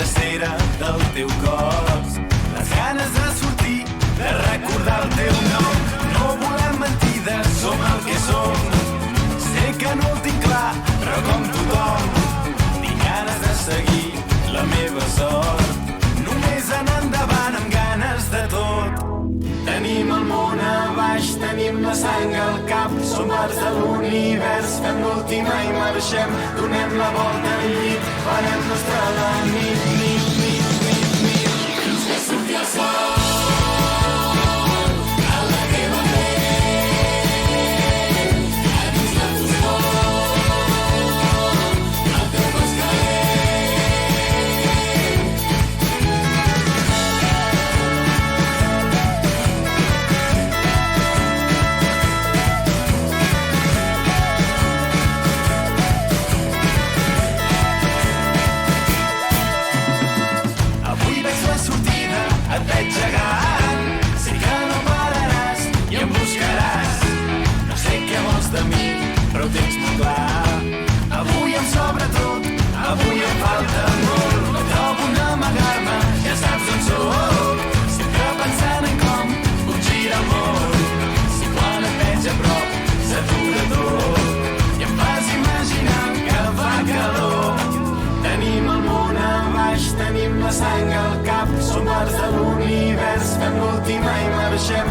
drecera del teu cos. Les ganes de sortir, de recordar el teu nom. No volem mentides, som el que som. Sé que no ho tinc clar, però com tothom tinc ganes de seguir la meva sort. Només anar endavant amb ganes de tot. Tenim el món a baix, tenim la sang al cap. Som parts de l'univers, fem l'última i marxem. Donem la volta al llit, farem nostra la nit, nit, nit, nit, nit. Fins que surti el sol a la teva pell. A dins la foscor, el teu cos calent. Avui veig la sortida, et veig gegant. Sé que no pararàs i em buscaràs. No sé què vols de mi, però ho tens molt clar. Avui em sobra tot, avui em falta molt. No trobo on amagar-me, ja saps on sóc. Sempre pensant en com puc girar el món. Si quan et veig a prop s'atura tot i em fas imaginar que fa calor. Tenim el món a baix, tenim la sang al cap. Som parts de l'univers, fem l'última i marxem.